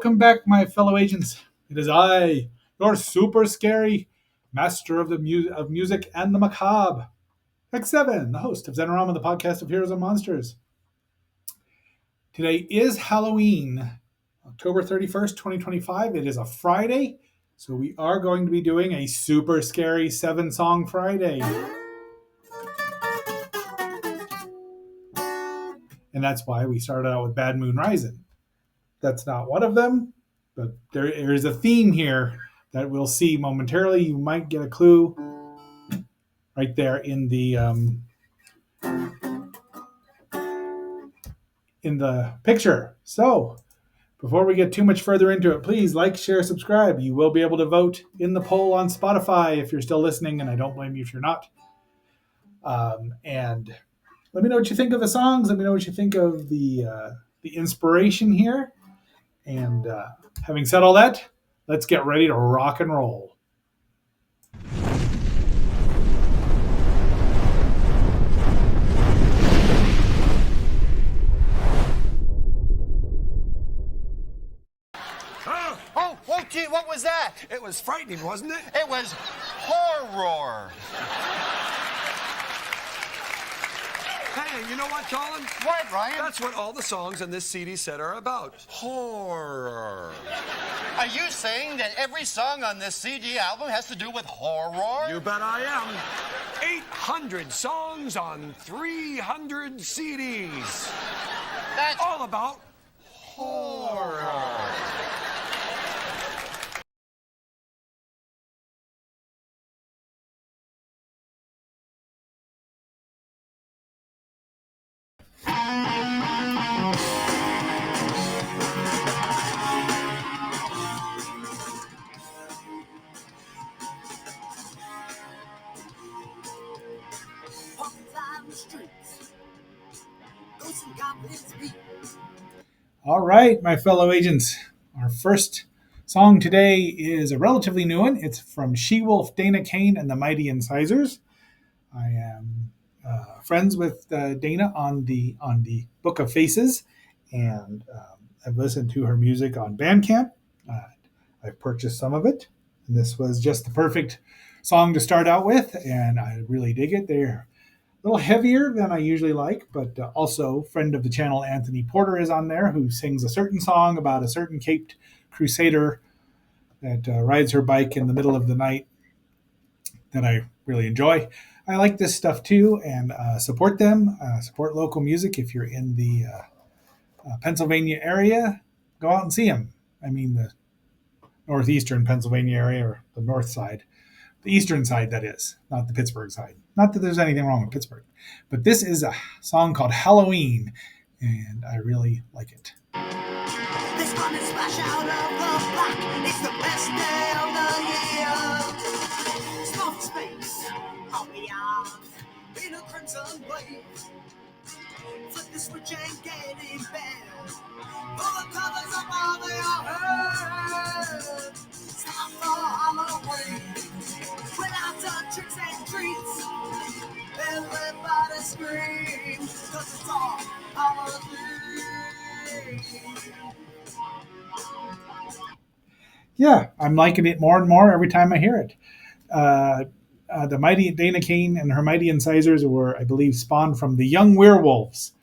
Welcome back, my fellow agents. It is I, your super scary master of of music and the macabre, X7, the host of Zenorama, the podcast of heroes and monsters. Today is Halloween, October 31st, 2025. It is a Friday, so we are going to be doing a super scary 7-song Friday. And that's why we started out with Bad Moon Rising. That's not one of them, but there is a theme here that we'll see momentarily. You might get a clue right there in the picture. So before we get too much further into it, please like, share, subscribe. You will be able to vote in the poll on Spotify if you're still listening, and I don't blame you if you're not. And let me know what you think of the songs. Let me know what you think of the inspiration here. And having said all that, let's get ready to rock and roll. Oh, gee, what was that? It was frightening, wasn't it? It was horror. Hey, you know what, Colin? What, Ryan? That's what all the songs in this CD set are about. Horror. Are you saying that every song on this CD album has to do with horror? You bet I am. 800 songs on 300 CDs. That's All about horror. All right, my fellow agents. Our first song today is a relatively new one. It's from She-Wolf, Dana Kane, and the Mighty Incisors. I am friends with Dana on the Book of Faces, and I've listened to her music on Bandcamp. I've purchased some of it, and this was just the perfect song to start out with, and I really dig it. They're a little heavier than I usually like, but also friend of the channel Anthony Porter is on there, who sings a certain song about a certain caped crusader that rides her bike in the middle of the night that I really enjoy. I like this stuff too, and support them. Support local music if you're in the Pennsylvania area. Go out and see them. I mean the northeastern Pennsylvania area, or the north side. The eastern side, that is, not the Pittsburgh side. Not that there's anything wrong with Pittsburgh. But this is a song called Halloween, and I really like it. This one is splash out of the black. It's the best day of the year. Soft space, on the arm, in a crimson wave. Flip the switch and get in bed. Pull the covers up all they are heard. Stop for Halloween. Without the tricks and treats. Everybody scream, 'cause it's all Halloween. Yeah, I'm liking it more and more every time I hear it. The mighty Dana Kane and her Mighty Incisors were, I believe, spawned from the Young Werewolves,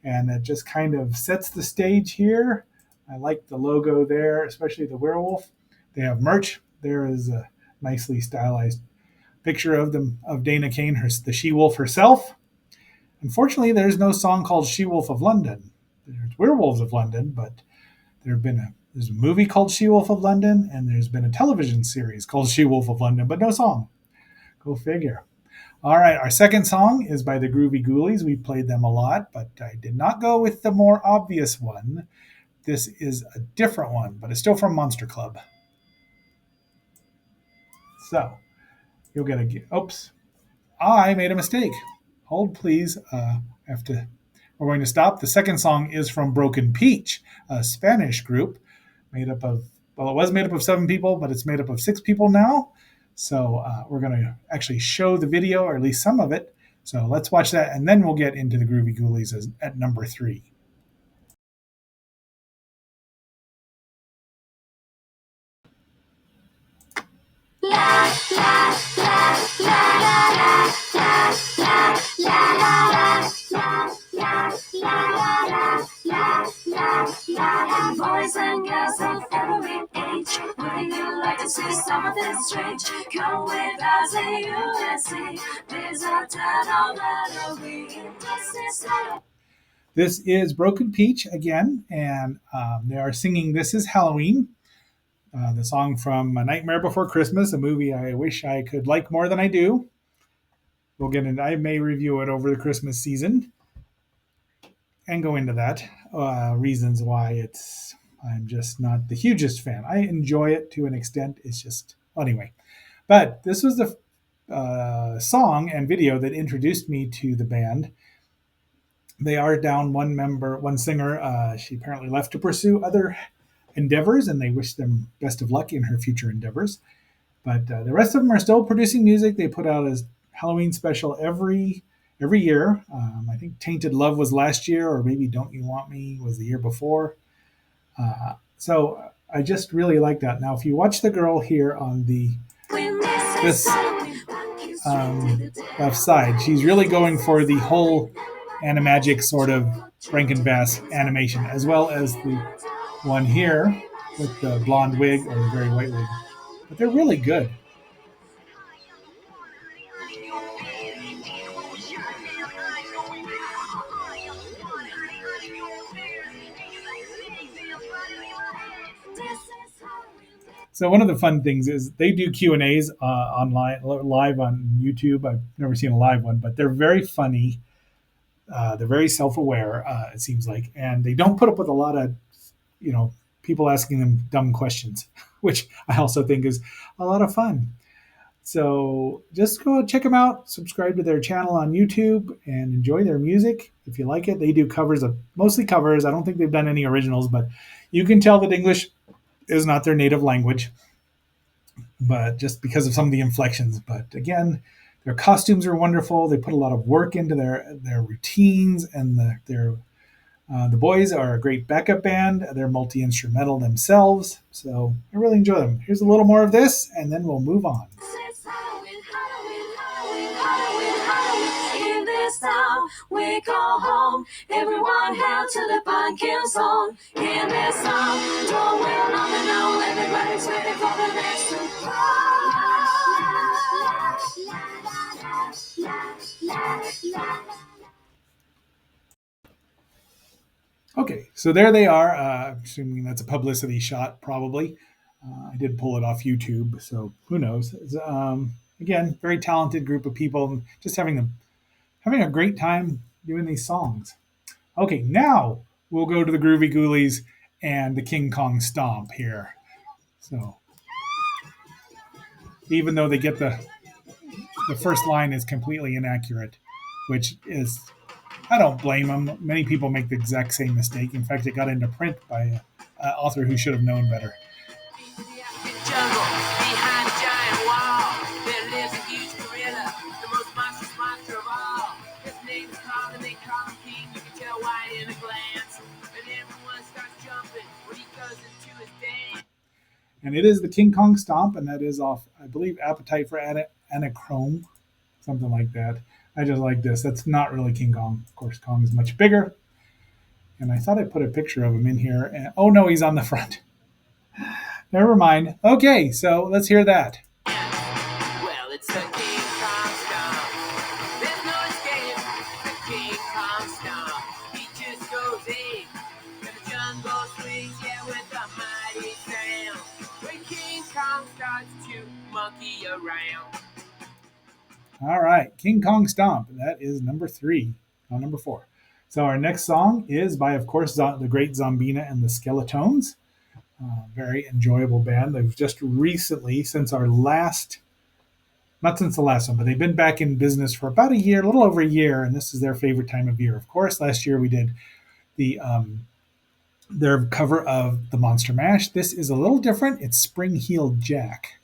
and it just kind of sets the stage here. I like the logo there, especially the werewolf. They have merch. There is a nicely stylized picture of them, of Dana Kane, the She-Wolf herself. Unfortunately, there's no song called She-Wolf of London. There's Werewolves of London, but there's a movie called She-Wolf of London, and there's been a television series called She-Wolf of London, but no song. Go figure. All right, our second song is by the Groovy Ghoulies. We played them a lot, but I did not go with the more obvious one. This is a different one, but it's still from Monster Club. So, you'll get oops, I made a mistake. Hold, please. We're going to stop. The second song is from Broken Peach, a Spanish group made up of, well, it was made up of 7 people, but it's made up of 6 people now. So we're going to actually show the video, or at least some of it. So let's watch that, and then we'll get into the Groovy Ghoulies at number 3. Boys and girls of every age, would you like to see something strange? Come with us at USC. There's a ton of Halloween. This is Broken Peach again, and they are singing "This Is Halloween," the song from A Nightmare Before Christmas, a movie I wish I could like more than I do. We'll get into. I may review it over the Christmas season and go into that reasons why I'm just not the hugest fan. I enjoy it to an extent. It's just anyway. But this was the song and video that introduced me to the band. They are down one singer. She apparently left to pursue other endeavors, and they wish them best of luck in her future endeavors. But the rest of them are still producing music. They put out a Halloween special every year. I think Tainted Love was last year, or maybe Don't You Want Me was the year before. So I just really like that. Now, if you watch the girl here on this left side, she's really going for the whole Animagic sort of Rankin-Bass animation, as well as the one here with the blonde wig or the very white wig. But they're really good. So one of the fun things is they do Q&As online, live on YouTube. I've never seen a live one, but they're very funny. They're very self-aware, it seems like, and they don't put up with a lot of, people asking them dumb questions, which I also think is a lot of fun. So just go check them out, subscribe to their channel on YouTube, and enjoy their music if you like it. They do mostly covers. I don't think they've done any originals, but you can tell that English is not their native language, but just because of some of the inflections. But again, their costumes are wonderful. They put a lot of work into their routines, and the boys are a great backup band. They're multi-instrumental themselves, so I really enjoy them. Here's a little more of this, and then we'll move on. In this town we call home, everyone held to the pumpkin song. In this town, don't we're not know, everybody's waiting for the next to Okay, so there they are. Assuming that's a publicity shot, probably. I did pull it off YouTube, so who knows? Again, very talented group of people, just having a great time doing these songs. Okay, now we'll go to the Groovy Ghoulies and the King Kong Stomp here. So, even though they get the first line is completely inaccurate, which is, I don't blame them. Many people make the exact same mistake. In fact, it got into print by an author who should have known better. And it is the King Kong Stomp, and that is off, I believe, Appetite for Anachrome, something like that. I just like this. That's not really King Kong. Of course, Kong is much bigger. And I thought I put a picture of him in here. And, oh, no, he's on the front. Never mind. Okay, so let's hear that. well, it's the King Kong Stomp. There's no escape. The King Kong Stomp. He just goes in. And the jungle swings, yeah, with a mighty sound. When King Kong starts to monkey around. All right, King Kong Stomp. That is number 3, number 4. So our next song is by, of course, the great Zombina and the Skeletones. Very enjoyable band. They've just recently, not since the last one, but they've been back in business for about a year, a little over a year, and this is their favorite time of year. Of course, last year we did their cover of the Monster Mash. This is a little different. It's Spring-Heeled Jack.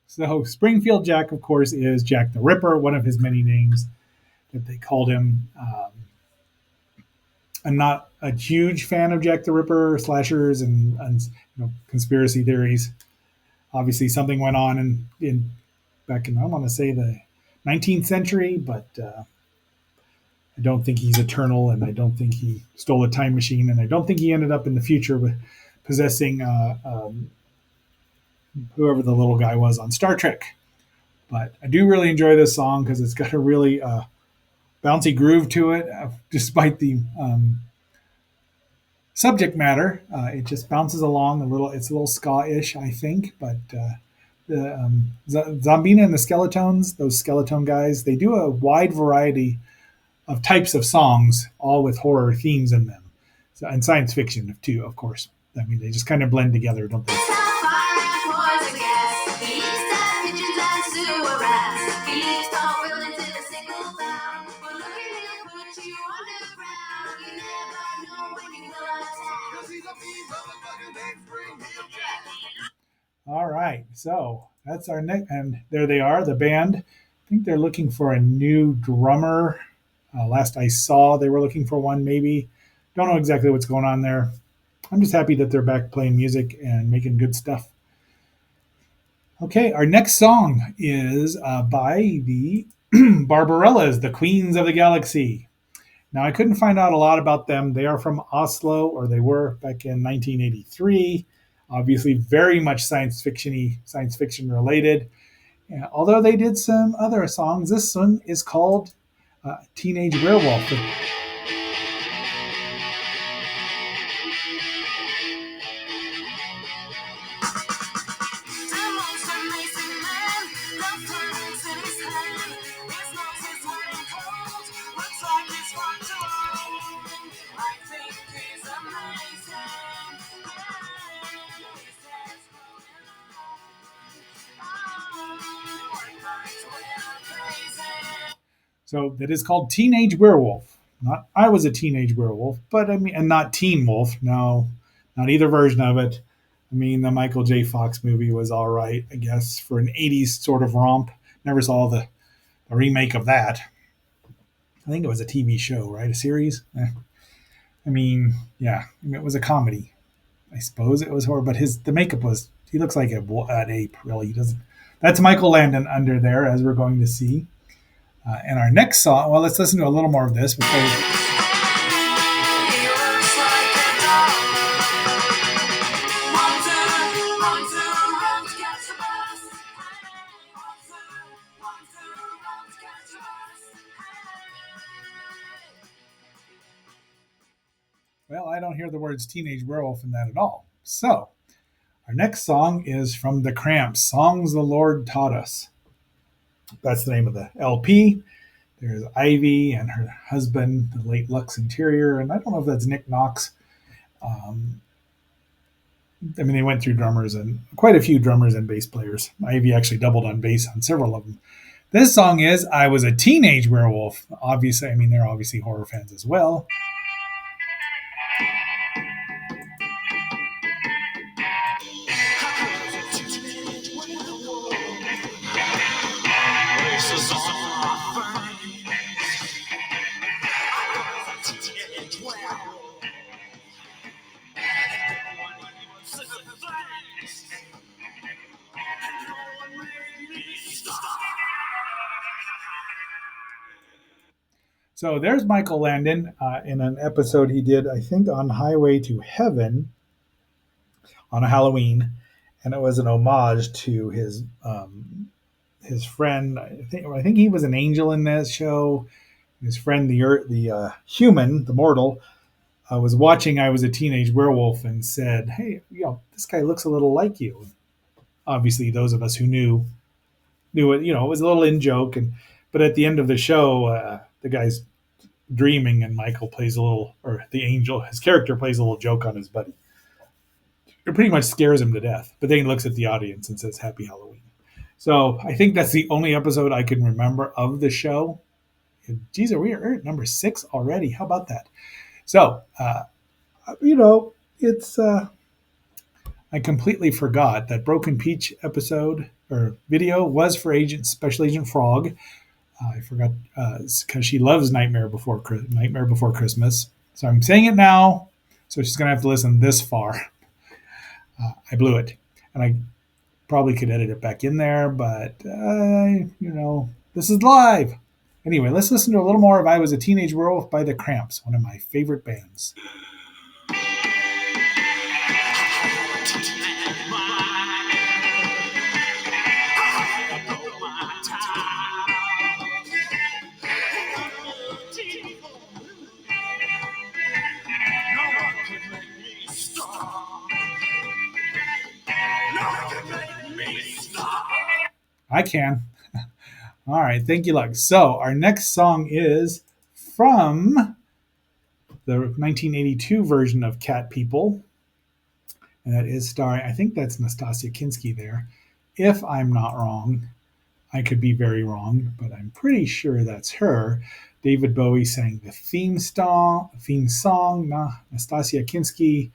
So Springfield Jack, of course, is Jack the Ripper, one of his many names that they called him. I'm not a huge fan of Jack the Ripper slashers and conspiracy theories. Obviously, something went on in back in I want to say the 19th century, but I don't think he's eternal, and I don't think he stole a time machine, and I don't think he ended up in the future with possessing whoever the little guy was on Star Trek. But I do really enjoy this song because it's got a really bouncy groove to it, despite the subject matter. It just bounces along a little. It's a little ska-ish, I think, but the Zombina and the Skeletones, those skeleton guys, they do a wide variety of types of songs, all with horror themes in them, so, and science fiction too, of course. I mean, they just kind of blend together, don't they? All right, so that's our next, and there they are, the band. I think they're looking for a new drummer. Last I saw, they were looking for one, maybe. Don't know exactly what's going on there. I'm just happy that they're back playing music and making good stuff. Okay, our next song is by the Barbarellas, the Queens of the Galaxy. Now, I couldn't find out a lot about them. They are from Oslo, or they were back in 1983. Obviously, very much science fiction related. Although they did some other songs, this one is called Teenage Werewolf. So that is called Teenage Werewolf. Not I was a teenage werewolf, but I mean, and not Teen Wolf. No, not either version of it. I mean, the Michael J. Fox movie was all right, I guess, for an 80s sort of romp. Never saw the remake of that. I think it was a TV show, right? A series? I mean, yeah, it was a comedy. I suppose it was horror, but the makeup was, he looks like an ape, really. He doesn't. That's Michael Landon under there, as we're going to see. And our next song, well, let's listen to a little more of this before we. Well, I don't hear the words Teenage Werewolf in that at all. So, our next song is from The Cramps, Songs the Lord Taught Us. That's the name of the LP. There's Ivy and her husband, the late Lux Interior, and I don't know if that's Nick Knox. I mean, they went through drummers and quite a few drummers and bass players. Ivy actually doubled on bass on several of them. This song is I Was a Teenage Werewolf. Obviously, I mean, they're obviously horror fans as well. So there's Michael Landon in an episode he did, I think, on Highway to Heaven on a Halloween, and it was an homage to his friend. I think he was an angel in that show. His friend, the human, the mortal, was watching I Was a Teenage Werewolf and said, "Hey, this guy looks a little like you." Obviously, those of us who knew it. It was a little in joke, but at the end of the show, the guy's dreaming, and Michael plays the angel, his character plays a little joke on his buddy. It pretty much scares him to death, but then he looks at the audience and says, "Happy Halloween." So I think that's the only episode I can remember of the show. Geez, we are at number 6 already. How about that? So, it's I completely forgot that Broken Peach episode or video was for Special Agent Frog. I forgot because she loves Nightmare Before Christmas. So I'm saying it now. So she's gonna have to listen this far. I blew it, and I probably could edit it back in there, but this is live. Anyway, let's listen to a little more of "I Was a Teenage Werewolf" by the Cramps, one of my favorite bands. I can. All right, thank you, Lux. So our next song is from the 1982 version of Cat People, and that is starring, I think that's Nastasia Kinski there. If I'm not wrong, I could be very wrong, but I'm pretty sure that's her. David Bowie sang the theme song. Nastasia Kinski,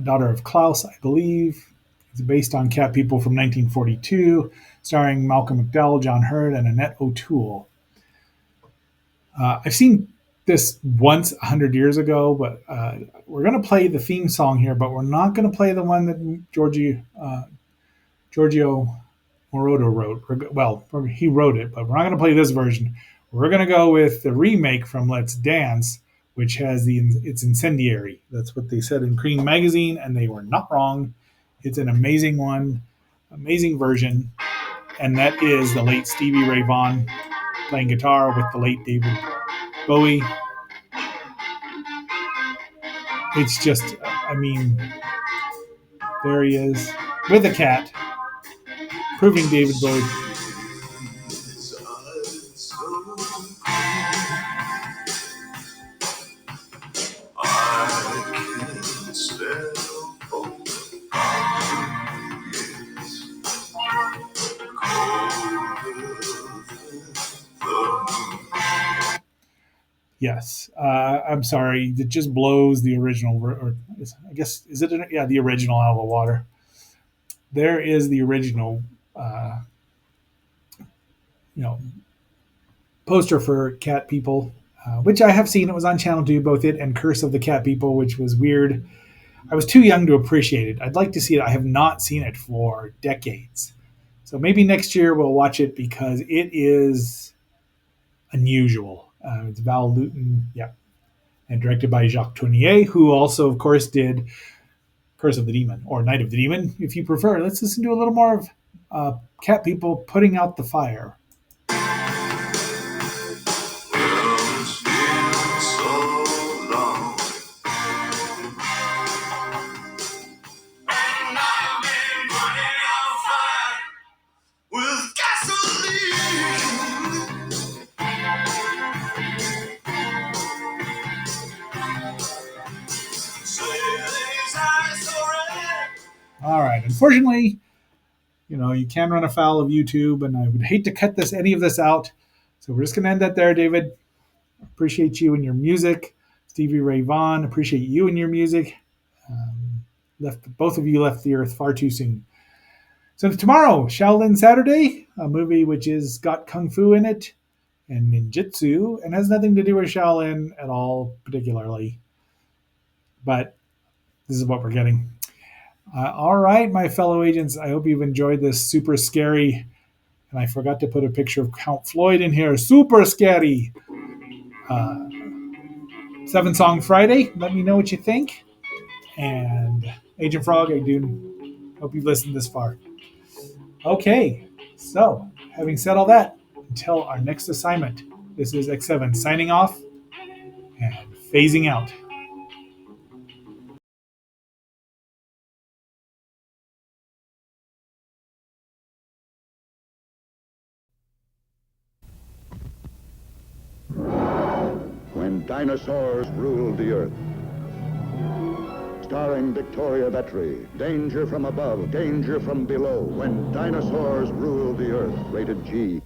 daughter of Klaus, I believe. It's based on Cat People from 1942, starring Malcolm McDowell, John Hurd, and Annette O'Toole. I've seen this once 100 years ago, but we're going to play the theme song here, but we're not going to play the one that Giorgio Moroder wrote. Well, he wrote it, but we're not going to play this version. We're going to go with the remake from Let's Dance, which has it's Incendiary. That's what they said in Cream Magazine, and they were not wrong. It's an amazing one, amazing version, and that is the late Stevie Ray Vaughan playing guitar with the late David Bowie. It's just, there he is with a cat, proving David Bowie. Yes, I'm sorry. It just blows the original, or I guess is it? The original out of the water. There is the original, poster for Cat People, which I have seen. It was on Channel 2, both it and Curse of the Cat People, which was weird. I was too young to appreciate it. I'd like to see it. I have not seen it for decades. So maybe next year we'll watch it because it is unusual. It's Val Lewton, and directed by Jacques Tournier, who also, of course, did Curse of the Demon, or Night of the Demon, if you prefer. Let's listen to a little more of Cat People putting out the fire. All right. Unfortunately, you can run afoul of YouTube, and I would hate to any of this out. So we're just going to end that there, David. Appreciate you and your music. Stevie Ray Vaughan, appreciate you and your music. Both of you left the earth far too soon. So tomorrow, Shaolin Saturday, a movie which has got Kung Fu in it and ninjutsu, and has nothing to do with Shaolin at all, particularly. But this is what we're getting. All right, my fellow agents, I hope you've enjoyed this super scary, and I forgot to put a picture of Count Floyd in here, super scary 7-Song Friday. Let me know what you think. And Agent Frog, I do hope you've listened this far. Okay, so having said all that, until our next assignment, this is X7 signing off and phasing out. When Dinosaurs Ruled the Earth. Starring Victoria Vetri. Danger from above, danger from below. When Dinosaurs Ruled the Earth. Rated G.